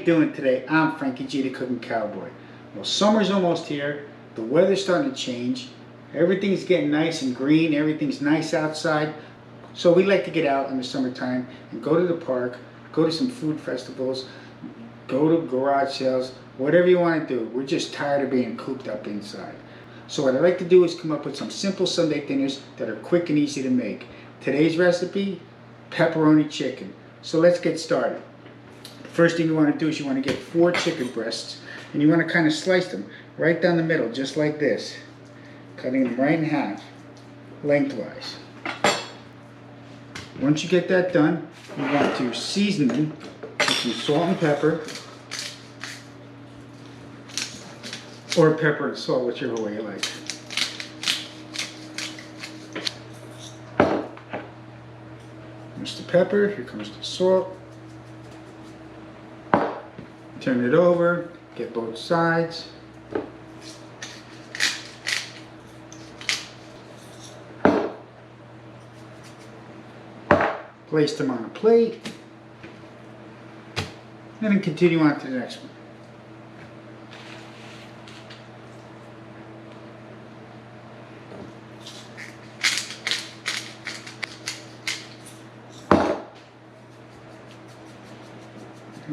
you doing today? I'm Frankie G, the Cooking Cowboy. Well, summer's almost here. The weather's starting to change. Everything's getting nice and green. Everything's nice outside. So we like to get out in the summertime and go to the park, go to some food festivals, go to garage sales, whatever you want to do. We're just tired of being cooped up inside. So what I like to do is come up with some simple Sunday dinners that are quick and easy to make. Today's recipe, pepperoni chicken. So let's get started. The first thing you want to do is you want to get 4 chicken breasts, and you want to kind of slice them right down the middle, just like this. Cutting them right in half, lengthwise. Once you get that done, you want to season them with some salt and pepper, or pepper and salt, whichever way you like. Here's the pepper, here comes the salt. Turn it over, get both sides. Place them on a plate, and then continue on to the next one.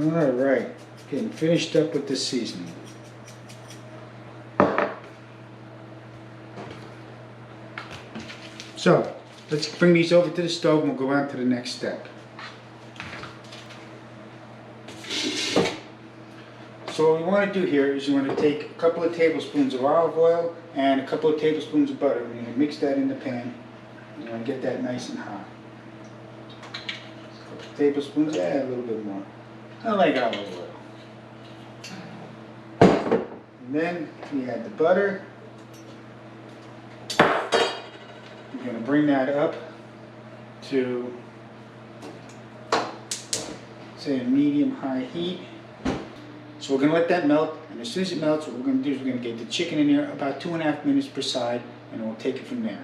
All right, getting finished up with the seasoning. So, let's bring these over to the stove and we'll go on to the next step. So what we want to do here is you want to take a couple of tablespoons of olive oil and a couple of tablespoons of butter. We're going to mix that in the pan. You want to get that nice and hot. A couple of tablespoons, a little bit more. I like olive oil. And then we add the butter. We're going to bring that up to, say, a medium-high heat. So we're going to let that melt, and as soon as it melts, what we're going to do is we're going to get the chicken in there about 2.5 minutes per side, and we'll take it from there.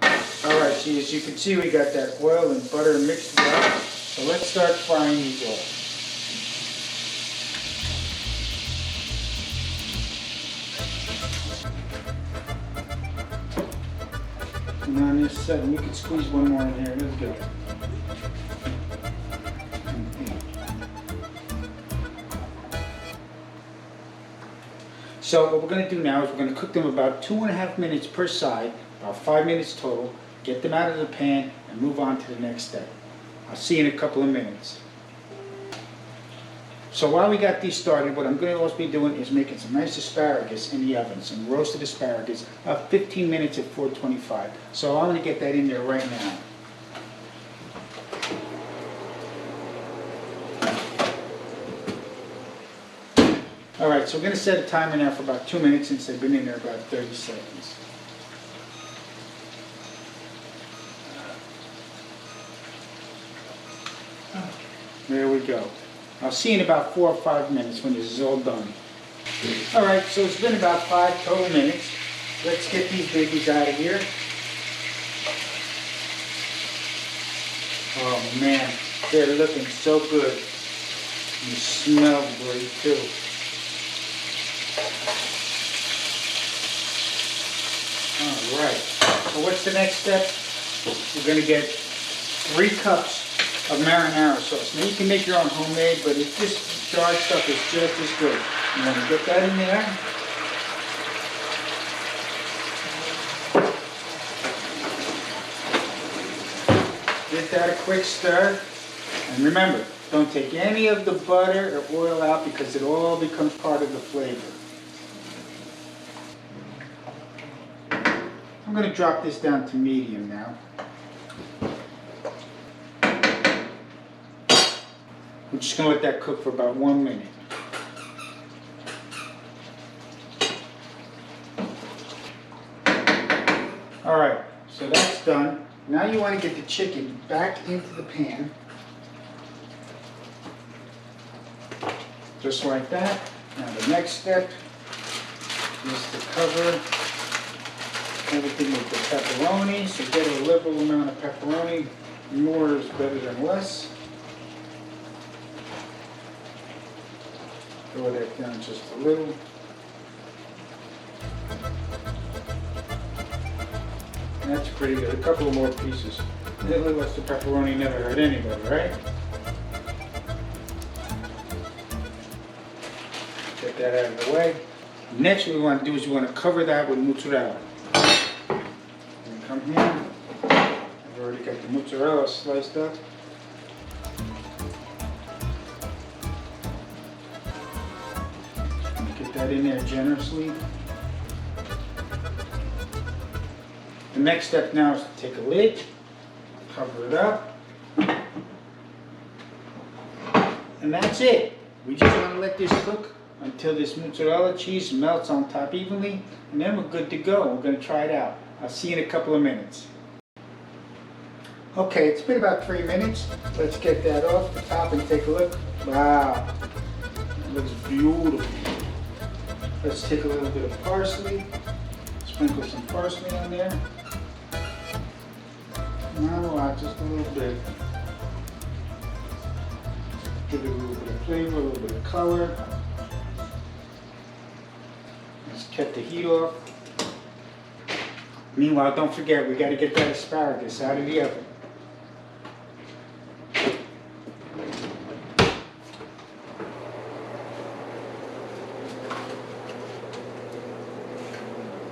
Alright, so as you can see, we got that oil and butter mixed up. So let's start frying these off. And on this side, we can squeeze one more in here. Let's go. So what we're going to do now is we're going to cook them about 2.5 minutes per side, about 5 minutes total. Get them out of the pan and move on to the next step. I'll see you in a couple of minutes. So while we got these started, what I'm going to also be doing is making some nice asparagus in the oven, some roasted asparagus, 15 minutes at 425. So I'm going to get that in there right now. Alright, so we're going to set a timer now for about 2 minutes since they've been in there about 30 seconds. There we go. I'll see you in about 4 or 5 minutes when this is all done. Alright, so it's been about 5 total minutes. Let's get these babies out of here. Oh man, they're looking so good. You smell great too. Alright, so what's the next step? We're going to get 3 cups of marinara sauce. Now you can make your own homemade, but this jarred stuff is just as good. You want to get that in there. Give that a quick stir. And remember, don't take any of the butter or oil out because it all becomes part of the flavor. I'm going to drop this down to medium now. We're just going to let that cook for about 1 minute. Alright, so that's done. Now you want to get the chicken back into the pan. Just like that. Now the next step is to cover everything with the pepperoni. So get a liberal amount of pepperoni. More is better than less. Throw that down just a little. And that's pretty good. A couple of more pieces. Little less the pepperoni never hurt anybody, right? Get that out of the way. Next what we want to do is we want to cover that with mozzarella. Come here. I've already got the mozzarella sliced up. Get that in there generously. The next step now is to take a lid, cover it up, and that's it. We just want to let this cook until this mozzarella cheese melts on top evenly, and then we're good to go. We're going to try it out. I'll see you in a couple of minutes. Okay, it's been about 3 minutes. Let's get that off the top and take a look. Wow, it looks beautiful. Let's take a little bit of parsley, sprinkle some parsley on there. Not a lot, just a little bit. Give it a little bit of flavor, a little bit of color. Let's cut the heat off. Meanwhile, don't forget, we got to get that asparagus out of the oven.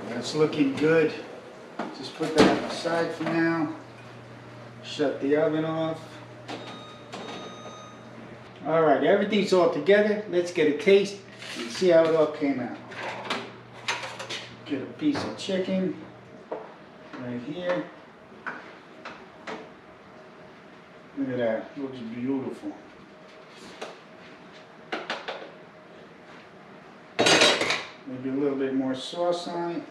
That's looking good. Just put that aside for now. Shut the oven off. Alright, everything's all together. Let's get a taste and see how it all came out. Get a piece of chicken right here. Look at that, it looks beautiful. Maybe a little bit more sauce on it.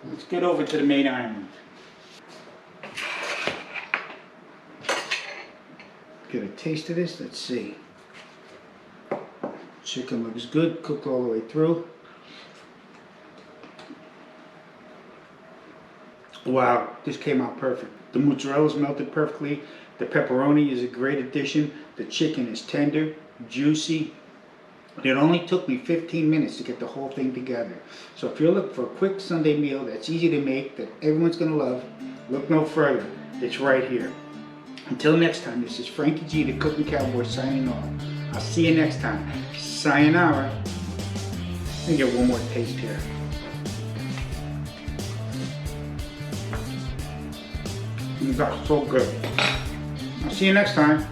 Let's get over to the main island. Get a taste of this, let's see. Chicken looks good, cooked all the way through. Wow, this came out perfect. The mozzarella's melted perfectly. The pepperoni is a great addition. The chicken is tender, juicy. It only took me 15 minutes to get the whole thing together. So if you're looking for a quick Sunday meal that's easy to make, that everyone's going to love, look no further. It's right here. Until next time, this is Frankie G, the Cooking Cowboy, signing off. I'll see you next time. Sayonara. Let me get one more taste here. That's so good. I'll see you next time.